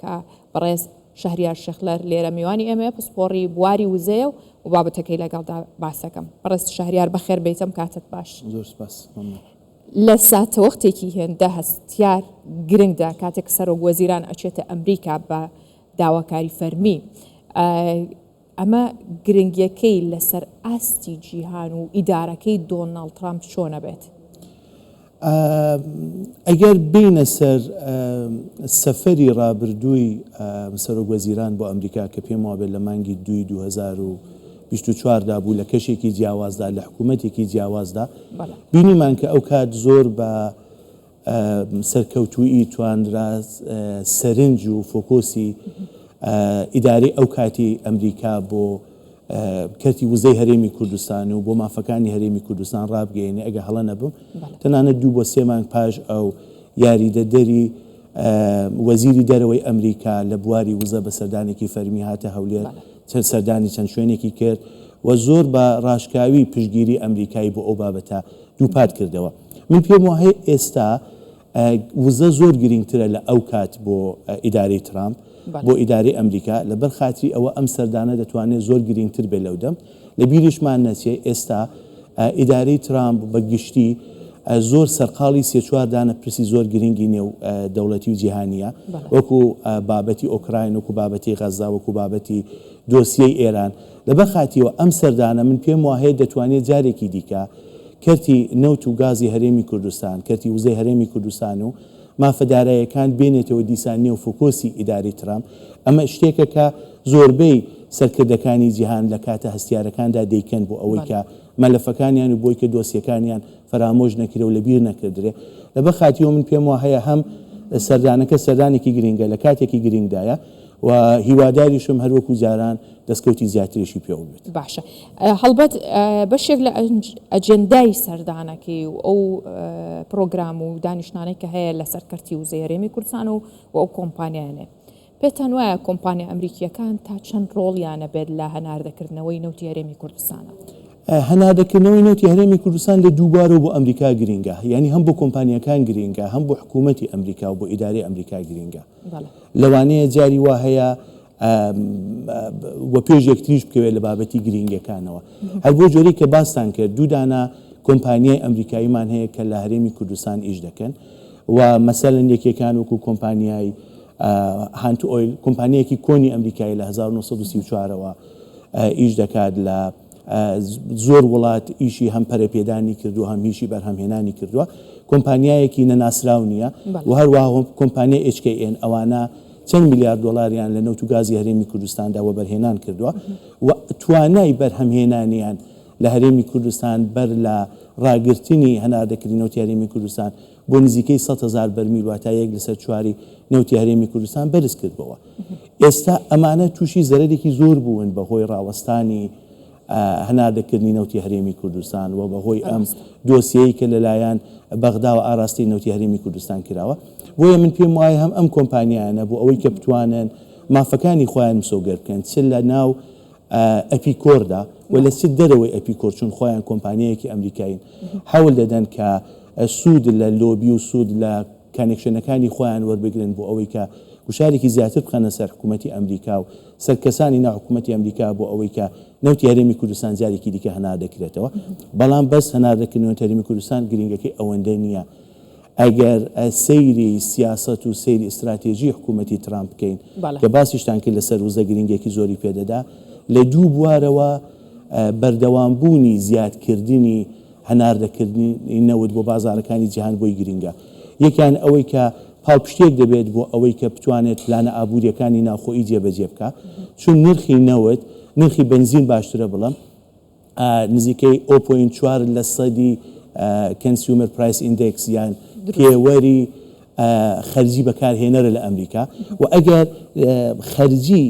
کە بەڕێز شەهریار شەخلەر لێرە میوانی ئێمە پسپۆڕی بواری وزەیە و بابەتەکەی لەگەڵدا باسەکەم. بەڕێز شەهریار بەخێر بیتم، کاتت باش. زۆر سپاس. لە ساتەوەختێکی هێندە هەستیار گرنگدا کاتێک سەرۆک وەزیران ئەچێتە ئەمریکا بە داواکاری فەرمی، ئەمە گرنگیەکەی لەسەر ئاستی جیهان و ئیدارەکەی دۆناڵد ترامپ چۆنە بێت؟ ئەگەر بینە سەر سەفەری ڕابردووی سەرۆک وەزیران بۆ ئەمریکا کە پێم وابێت لە مانگی 2024 بوو لە کەشێکی جیاوازدا لە حکوومەتێکی جیاوازدا، بینیمان کە ئەو کات زۆر بە سەرکەوتووی توانرا سەرنج و فۆکۆسی ئیدارەی ئەو کاتی ئەمریکا بۆ کەرتی وزەی هەرێمی کوردستان و بۆ مافەکانی هەرێمی کوردستان ڕابگەێنێ. ئەگە هەڵە نەبم تەنانەت 2 بۆ 3 مانگ پاش ئەو یاریدەدەری وەزیری دەرەوەی ئەمریکا لە بواری وزە بە سەردانێکی فەرمی هاتە هەولێر چەند سەردانی چەند شوێنێکی کرد و زۆر بە ڕاشکاوی پشگیری ئەمریکایی بۆ ئەو بابەتە دووپات کردەوە. من پێم وایە ئێستا وزە زۆر گرنگترە لە ئەو کات بۆ ئیدارەی ترامپ، بۆ ئیدارەی ئەمریکا، لەبەر خاتی ئەوە ئەم سەردانە دەتوانێت زۆر گرنگتر بێت لەو دەم. لە بیریشمان نەچێ ئێستا ئیدارەی ترامپ بە گشتی زۆر سەرقاڵی 3-4 دانە پرسی زۆر گرنگی نێو دەوڵەتی و جیهانیە، وەکو بابەتی ئۆکراین، وەکو بابەتی غەزا، وەکو بابەتی دۆسیەی ئێران. لەبەر خاتیەوە ئەم سەردانە من پێم وایە دەتوانێت جارێکی دیکە کەرتی نەوت و گازی هەرێمی کوردستان، کەرتی وزەی هەرێمی کوردستان و مافەدارایەکان بێنێتەوە دیسانی و فۆکۆسی ئیداری ترامپ. ئەمە شتێکە کە زۆربەی سەرکردەکانی جیهان لە کاتە هەستیارەکاندا دەیکەن بۆ ئەوەی کە مەلەفەکانیان و بۆی کە دۆسیەکانیان فەرامۆژ نەکرێ و لەبیر نەکردرێ. لەبەر خاتیەوە من پێم وایە هەم سەردانەکە سەردانێکی گرنگە لە کاتێکی گرنگدایە و هیواداریشم هەروەکو جاران دەستکەوتی زیاتریشی پێ بێت. باشە، هەڵبەت بەشێک لە ئەجەندای سەردانەکەی و ئەو پرۆگرام و دانیشتانەی کە هەیە لە سەرکەرتی وزەی هەرێمی کوردستان و ئەو کۆمپانیانێ، پێتان وایە کۆمپانیا ئەمریکیەکان تا چەند ڕۆڵیانە بێت لە هەناردەکردنەوەی نەوتی هەرێمی کوردستانە؟ هەناردەکردنەوەی نەوتی هەرێمی کوردستان لە دووبارەوە بۆ ئەمریکا گرنگە، یعنی هەم بۆ کۆمپانیەکان گرنگە، هەم بۆ حکوومەتی ئەمریکا و بۆ ئیدارەی ئەمریکا گرنگە. لەوانەیە جاری وا هەیە وە پێش یەکتریش بکەوێت لە بابەتی گرنگەکانەوە. هەر بۆ جۆرەی کە باستان کرد، 2 دانە کۆمپانیای ئەمریکاییمان هەیە کە لە هەرێمی کوردستان ئیش دەکەن و مەسەلەن یەکێکان وەکو کۆمپانیای هانت ئۆیل، کۆمپانیەکی کۆنی ئەمریکایی لە 1934ەوە ئیش دەکات لە زۆر وڵات، ئیشی هەم پەرەپێدانی کردو هەم هیچی بەرهەمهێنانی کردووە. کۆمپانیایەکی نەناسراو نییە و هەروەها کۆمپانیای HKN ئەوانە چەند میلیارد دۆڵاریان لە نەوت و گازی هەرێمی کوردستاندا وەبەرهێنان کردووە و توانای بەرهەمهێنانیان لە هەرێمی کوردستان بەر لە ڕاگررتنی هەناردەکردنی نەوتی هەرێمی کوردستان بۆ نزیکەی 100,000 بەرمیل واتە 1/4 نەوتی هەرێمی کوردستان بەرز کردبەوە. ئێستا ئەمانە تووشی زەرەرێکی زۆر بوون بەهۆی ڕاوەستانی هەناردەکردنی نەوتی هەرێمی کوردستان و بەهۆی ئەم دۆسیەی کە لەلایەن بەغدا و ئاراستی نەوتی هەرێمی کوردستان کراوە. بۆیە من پێم وایە هەم ئەم کۆمپانیانە بۆ ئەوەی کە بتوانن مافەکانی خۆیان مسۆگەر بکەن، چ لە ناو ئەپیکۆردا و لە چ دەرەوەی ئەپیکۆر، چون خۆیان کۆمپانیایەکی ئەمریکایین، هەوڵ دەدەن کە سوود لە لۆبی و سوود لە کانێکشنەکانی خۆیان وەربگرن بۆ ئەوەی کە گوشارێکی زیاتر بخەنە سەر حکوومەتی ئەمریکا و سەرکەسانی ناو حکوومەتی ئەمریکا بۆ ئەوەی کە نەوتی هەرێمی کوردستان جارێکی دیکە هەناردەکرێتەوە. بەڵام بەس هەناردەکردنەوەی هەرێمی کوردستان گرنگەکەی ئەوەندە نییە. ئەگەر سەیری سیاست و سەیری استراتێژی حکوومەتی ترامپ بکەین کە باسیشتان کرد لەسەر وزە گرنگێکی زۆری پێدەدا، لە دوو بوارەوە بەردەوامبوونی زیادکردنی هەناردەکردنی نەوت بۆ بازارەکانی جیهان بۆی گرنگە. یەکیان ئەوەی کە پاڵپشتێک دەبێت بۆ ئەوەی کە بتوانێت پلانە ئابوووریەکانی ناوخۆیی جێبەجێ بکە، چون نرخی نەوت، نرخی بنزین باشترە، بڵام نزیکەی 0.4% Consumer Price Index یان پێوەری خەرجی بەکارهێنەرە لە ئەمریکا. و ئەگەر خەرجی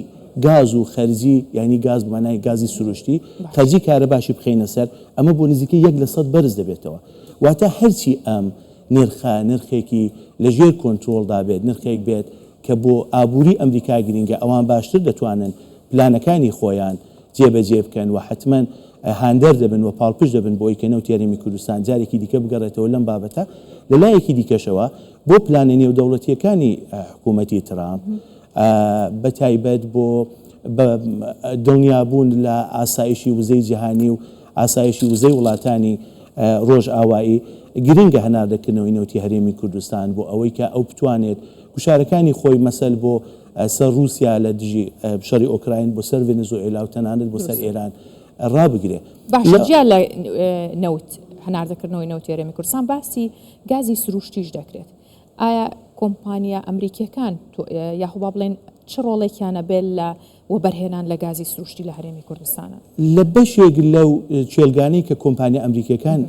گاز و خەرجی یعنی گاز بمانای گازی سروشتی، خەرجی کارە باشی بخینە سەر، ئەمە بۆ نزیکەی 1% بەرز دەبێتەوە. واتە هەرچی ئەم نرخێکی لەژێر کۆنترۆڵدا بێت، نرخێک بێت کە بۆ ئابووری ئەمریکا گرنگە، ئەوان باشتر دەتوانن پلانەکانی خۆیان جێبەجێ بکەن و حتمەن هاندەر دەبن و پاڵپش دەبن بۆی کە نەوتی هەرێمی کوردستان جارێکی دیکە بگەڕێتەوە لەم بابەتە. لەلایەکی دیکەشەوە بۆ پلانە نێودەوڵەتیەکانی حکوومەتی ترامپ بەتایبەت بۆ دڵنیابوون لە ئاسایشی وزەی جیهانی و ئاسایشی وزەی وڵاتانی ڕۆژ ئاوایی گرنگە هەناردەکردنەوەی نەوتی هەرێمی کوردستان بۆ ئەوەی کە ئەو بتوانێت گوشارەکانی خۆی مەسەل بۆ سەر رووسیا لە دژی شەڕی ئۆکراین بۆ سەر ڤێنزوئێلا و تەنانەت بۆ سەر ئێران ڕابگرێ. باشە جیا لە نەوت هەناردەکردنەوەی نەوتی هەرێمی کوردستان باسی گازی سروشتیش دەکرێت. ئایا کۆمپانیا ئەمریکیەکان یاخوب با بڵێن چ ڕۆڵێکیانە بێت لە وەبەرهێنان لە گازی سروشتی لە هەرێمی کوردستانە؟ لە بەشێک لەو چێلگانەی کە کۆمپانیا ئەمریکیەکان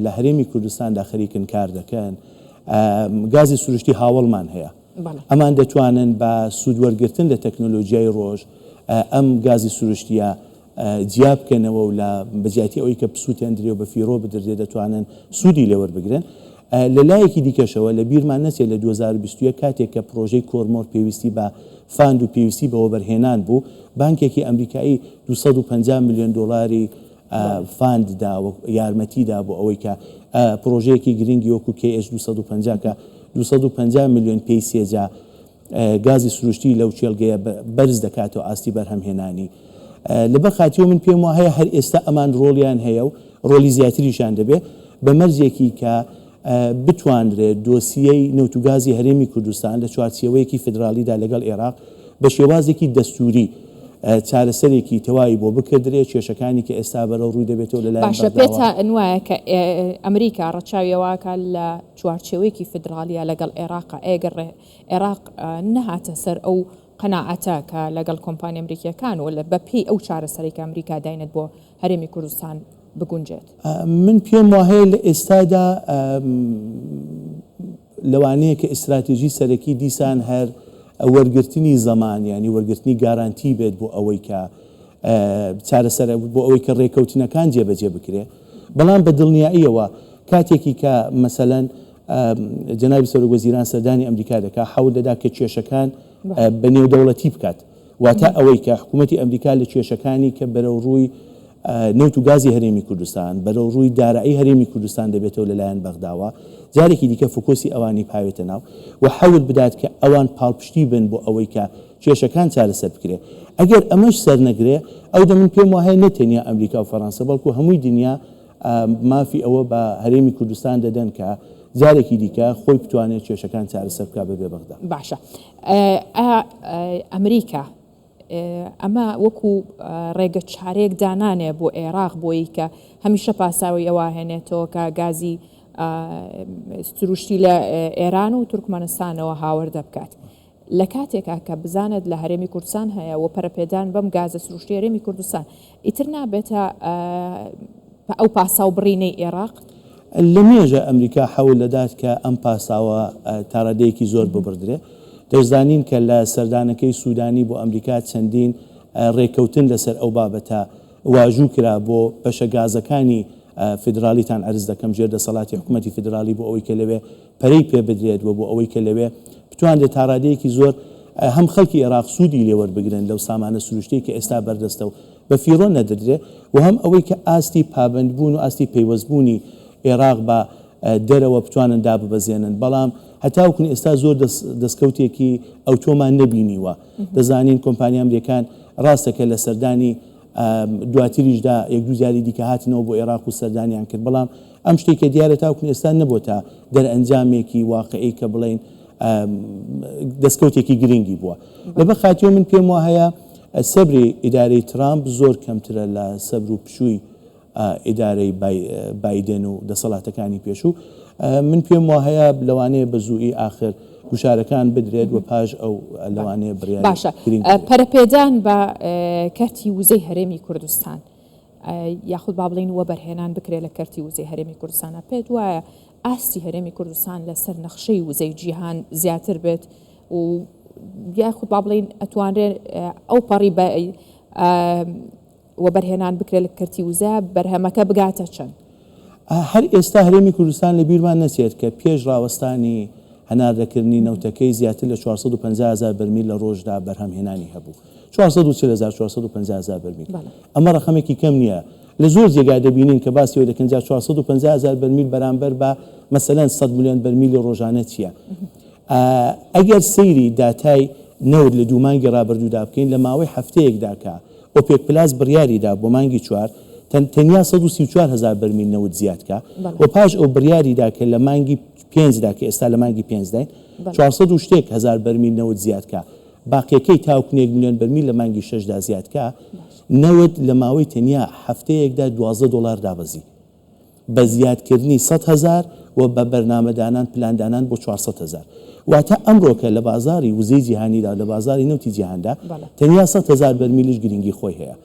لە هەرێمی کوردستاندا خەریکن کار دەکەن گازی سروشتی هاوڵمان هەیە. ئەمان دەتوانن بە سوودوەرگرتن لە تەکنۆلۆژیای ڕۆژ ئەم گازی سروشتیە جیا بکەنەوە و لە بەجیاتی ئەوەی کە پسووتێندرێ و بە فیرۆ بدرێ دەتوانن سوودی لێوەربگرن. لە لایەکی دیکەشەوە لە بیرمان نەچێت لە 2021 کاتێک کە پرۆژەی کۆرمۆر پێویستی بە فاند و پێویستی بە وەبەرهێنان بوو بانکێکی ئەمریکایی 250 میلیۆن دۆلاری فانددا و یارمەتیدا بۆ ئەوەی کە پرۆژەیەکی گرنگی وەکو KH 250 کە 250 میلیۆن پێی سێجا گازی سروشتی لەو چێلگەیە بەرز دەکاتەوە ئاستی بەرهەمهێنانی. لەبەر خاتیەوە من پێم وایە هەر ئێستا ئەمان ڕۆڵیان هەیە و ڕۆلی زیاتریشان دەبێت بە مەرجێکی کە بتوانرێت دۆسیەی نەوتوگازی هەرێمی کوردستان لە چوارچێوەیەکی فدرالیدا لەگەڵ عێراق بە شێوازێکی دەستوری چارەسەرێکی تەواوی بۆ بکردرێت کێشەکانی کە ئێستا بەرەو ڕووی دەبێتەوە لەلایەن باشە پێتە ئەنوایە کە ئەمریکا ڕەچاویەوەکە لە چوارچێوەیەکی فدرالیە لەگەڵ عێراق ئەگەر عێراق نەهاتە سەر ئەو قەناعەتە کە لەگەڵ کۆمپانیا ئەمریکیەکان و لە بەپێی ئەو چارەسەرێکی ئەمریکا داینێت بۆ هەرێمی کوردستان بگونجێت. من پێم وایە لە ئێستادا لەوانەیە کە ئستراتێژی سەرەکی دیسان هەر وەرگرتنی زەمان ینی وەرگرتنی گارانتی بێت بۆ ئەوەی کە چارەسەر بۆ ئەوەی کە ڕێکەوتنەکان جێبەجێ بکرێت. بەڵام بە دڵنیاییەوە کاتێکی کە مەسەلەن جەنابی سەرۆکوەزیران سەردانی ئەمریکا دەکات حەول دەدا کە کێشەکان بە نێودەوڵەتی بکات واتە ئەوەی کە حکوومەتی ئەمریکا لە کێشەکانی کە بەرەو ڕووی نەوت و گازی هەرێمی کوردستان بەرەو ڕووی دارایی هەرێمی کوردستان دەبێتەوە لەلایەن بەغداوە جارێکی دیکە فۆکۆسی ئەوانی پاوێتە ناو و حەول بدات کە ئەوان پاڵپشتی بن بۆ ئەوەی کە کێشەکان چارەسەر بکرێت. ئەگەر ئەمەش سەرنەگرێ ئەو دە من پێم وایە نەتەنیا ئەمریکا و فەڕەنسا بەڵکو هەمووی دنیا مافی ئەوە بە هەرێمی کوردستان دەدەن کە جارێکی دیکە خۆی بتوانێت کێشەکان چارەسەر بکات بەبێ بەغدا. باشە ئەمریکا ئەمە وەکو ڕێگە چارێک دانانێ بۆ عێراق بۆی کە هەمیشە پاساوی ئەوە هێنێتەوە کە گازی سروشتی لە ئێران و تورکمانستانەوە هاوردە بکات. لە کاتێکا کە بزانت لە هەرێمی کوردستان هەیە و پەرەپێدان بەم گازە سروشتی هەرێمی کوردستان ئیتر نابێتە ئەو پاساو بڕینەی عێراق؟ لە مێژە ئەمریکا حەول دەدات کە ئەم پاساوە تاڕادەیەکی زۆر ببردرێ. دەزانین کە لە سەردانەکەی سوودانی بۆ ئەمریکا چەندین ڕێکەوتن لەسەر ئەو بابەتە واژوو کرا بۆ بەشە گازەکانی فدرالیتان عرض دەکەم ژێر دەسەڵاتی حکوومەتی فدرالی بۆ ئەوەی کە لەوێ پەرەی پێ بدرێت و بۆ ئەوەی کە لەوێ بتوانێت تاڕادەیەکی زۆر هەم خەڵکی عێراق سوودی لێوەربگرن لەو سامانە سروشتەی کە ئێستا بەردەستە و بە فیرۆ نەدەدرێت و هەم ئەوەی کە ئاستی پابندبوون و ئاستی پەیوەستبوونی عێراق بە دەرەوە بتوانن داببەزێنن. بەڵام هەتاوکن ئێستا زۆر دەستکەوتێکی ئەو تۆمان نەبینیوە. دەزانین کۆمپانیا ئەمریکان ڕاستەکە لە سەردانی دواتریشدا یەک دوو جاری دیکە هاتنەوە بۆ عێراق و سەردانیان کرد بەڵام ئەم شتێکە دیارە تاوکن ئێستا نەبووە تا دەرئەنجامێکی واقعی کە بڵێن دەستکەوتێکی گرنگی بووە. لەبەر خاتیۆ من پێم وایە سەبری ئیدارەی ترامپ زۆر کەمترە لە سەبر و پشووی ئیدارەی بایدن و دەسەڵاتەکانی پێشوو. من پێم وایە لەوانەیە بە زووی ئاخر گوشارەکان بدرێت و پاش ئەو لەوانەیە بڕیار. باشە پەرەپێدان بە کەرتی وزەی هەرێمی کوردستان یاخود با بڵین وەبەرهێنان بکرێت لە کەرتی وزەی هەرێمی کوردستانە پێت وایە ئاستی هەرێمی کوردستان لەسەر نەخشەی وزەی جیهان زیاتر بێت و یاخود با بڵین ئەتوانرێت ئەو پەڕی وەبەرهێنان بکرێت لە کەرتی وزە بەرهەمەکە بگاتە چەند؟ هەر ئێستا هەرێمی کوردستان لە بیرمان نەچێت کە پێش ڕاوەستانی هەناردەکردنی نەوتەکەی زیاتر لە 450,000 بەرمیل لە ڕۆژدا بەرهەمهێنانی هەبوو. 440,000 بەرمیل. ئەمە ڕقمێکی کەم نییە. لە زۆر جێگا دەبینین کە باسیەوە دەکەن 450,000 بەرمیل بەرامبەر بە مەسەلەن 100 ملیۆن بەرمیلی ڕۆژانە چییە؟ ئەگەر سەیری داتای نەوت لە 2 مانگی ڕابردوودا بکەین لە ماوەی هەفتەیەکدا کە ئۆپێک پلاس بڕیاریدا بۆ مانگی 4 تەنیا 134,000 بەرمیل نەوت زیادکە و پاش ئەو بڕیاریدا کە لە مانگی 5دا کە ئێستا لە مانگی 5داین 400 شتێک هزار بەرمیل نەوت زیادکە باقیەکەی تاوکو 1 میلیۆن بەرمیل لە مانگی 6دا زیادکە نەوت لە ماوەی تەنیا هەفتەیەکدا $12 دابەزی بە زیادکردنی 100,000 و بە بەرنامەدانان پلاندانان بۆ 400,000 واتە ئەمڕۆکە لە بازاری وزەی جیهانیدا لە بازاری نەوتی جیهاندا تەنیا 100,000 بەرمیلیش گرنگی خۆی هەیە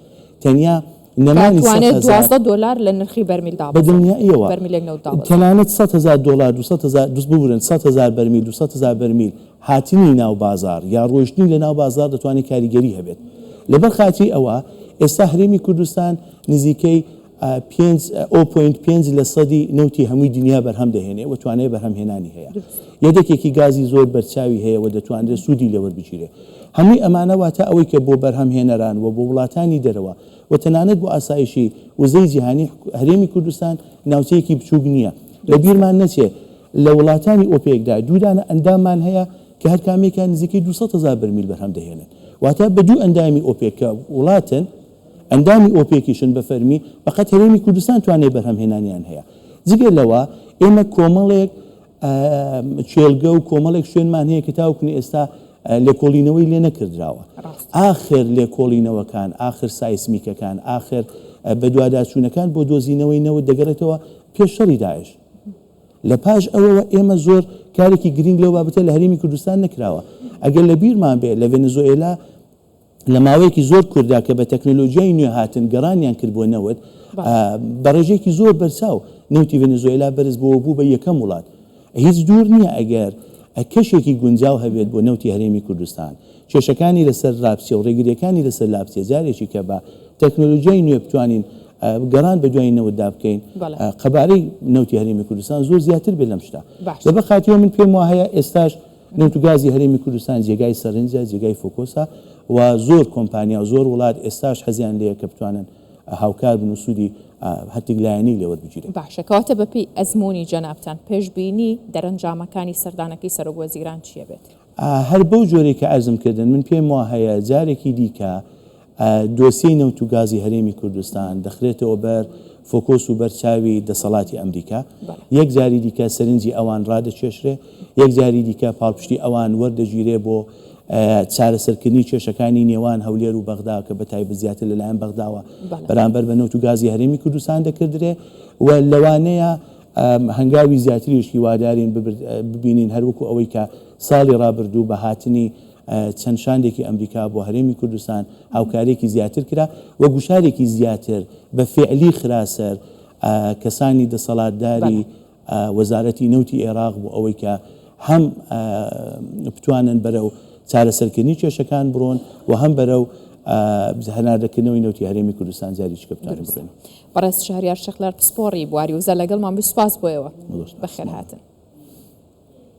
تەنیا نەمانی $12 لە نرخی بەرمیل دابەزی بە دنیایەوە بەرمیلێک نەوت دابەزی تەنانەت $100,000 200,000 دوست ببورن 100,000 بەرمیل 200,000 بەرمیل هاتنی ناو بازار یا ڕۆیشتنی لە ناو بازار دەتوانێت کاریگەری هەبێت لەبەر خاتی ئەوە ئێستا هەرێمی کوردستان نزیکەی 0.5 لە سەدی نەوتی هەمووی دنیا بەرهەم دەهێنێ و توانێت بەرهەمهێنانی هەیە یەکێکی گازی زۆر بەرچاوی هەیە و دەتوانرێت سوودی لەوەربگیرێت هەمووی ئەمانە واتە ئەوەی کە بۆ بەرهەمهێنەران و بۆ وڵاتانی دەرەوە و تەنانەت بۆ ئاسایشی وزەی جیهانی هەرێمی کوردستان ناوچەیەکی بچووک نییە لە بیرمان نەچێت لە وڵاتانی ئۆپێکدا دوودانە ئەنداممان هەیە کە هەر کامێکیان نزیکەی 200,000 بەرمیل بەرهەم دەهێنن واتە بە دوو ئەندامی ئۆپێکە وڵاتن ئەندامی ئۆپێکیشن بە فەرمی فقط هەرێمی کوردستان توانێت بەرهەمهێنانیان هەیە جگە لەوە ئێمە کۆمەڵێک چێلگە و کۆمەڵێک شوێنمان هەیە کە تاوکنی ئێستا لێکۆڵینەوەی لێ نەکردراوە ئاخر لێکۆڵینەوەکان ئاخر سایسمیکەکان ئاخر بە دوواداچوونەکان بۆ دۆزینەوەی نەوت دەگەڕێتەوە پێشەڕی داعش لە پاش ئەوەوە ئێمە زۆر کارێکی گرنگ لەو بابەتە لە هەرێمی کوردستان نەکراوە ئەگەر لە بیرمان بێ لە ڤێنزوئێلا لە ماوەیەکی زۆر کووردا کە بە تەکنۆلۆژیای نوێ هاتن گەڕانیان کرد بۆ نەوت بە ڕێژێکی زۆر بەرچاو نەوتی ڤێنزوئێلا بەرز بۆ بوو بە یەکەم وڵات هیچ دوور نییە ئەگەر کەشێکی گونجاو هەبێت بۆ نەوتی هەرێمی کوردستان کێشەکانی لەسەر رابچێ و ڕێگریەکانی لەسەر لابچێ جارێکی کە بە تەکنۆلۆژیای نوێ بتوانین گەڕان بە دوای نەوتدا بکەین قەبارەی نەوتی هەرێمی کوردستان زۆر زیاتر بێت لەم شتە لەبەر خاتیەوە من پێم وایە ئێستاش نەوت و گازی هەرێمی کوردستان جێگای سەرنجە جێگای فۆکۆسە و زۆر کۆمپانیا و زۆر وڵات ئێستاش حەزیان لێیە کە بتوانن هاوکار بن و سوودی هەرتگلایەنی لێوەربگیرن باشە کەواتە بەپی ئەزمموی جەنابتان پێشبینی دەرەنجامەکانی سەردانەکەی سەرۆک وەزیران چیە بێت هەر بەو جۆرێک کە ئەرزمکردن من پێم وا هەیە جارێکی دیکە دۆسیەی نەوت و گازی هەرێمی کوردستان دەخرێتەوە بەر فۆکۆس و بەرچاوی دەسەڵاتی ئەمریکا یەک جاری دیکە سەرنجی ئەوان ڕادەچێشرێ یەک جاری دیکە پاڵپشتی ئەوان وەردەگیرێ بۆ چارەسەرکردنی کێشەکانی نێوان هەولێر و بەغدا کە بە تایبەت زیاتر لەلایەن بەغداوە بەرامبەر بە نەوت و گازی هەرێمی کوردستان دەکردرێ و لەوانەیە هەنگاوی زیاتریشی وادارین ببینین هەروەکو ئەوەی کە ساڵی ڕابردوو بە هاتنی چەند شاندێکی ئەمریکا بۆ هەرێمی کوردستان هاوکارێکی زیاتر کرا و گوشارێکی زیاتر بە فعلی خراسەر کەسانی دەسەڵاتداری وەزارەتی نەوتی عێراق بۆ ئەوەی کە هەم بتوانن بەرەو چارەسەرکردنی کێشەکان بڕۆن و هەم بەرەو هەناردەکردنەوەی نەوتی هەرێمی کوردستان جاریچکە بتوانن بڕێن بەڕێز شەهریار شەخلەر پسپۆڕی بواری وزە لەگەڵمان بسپاس بۆیەوە بەخێر هاتن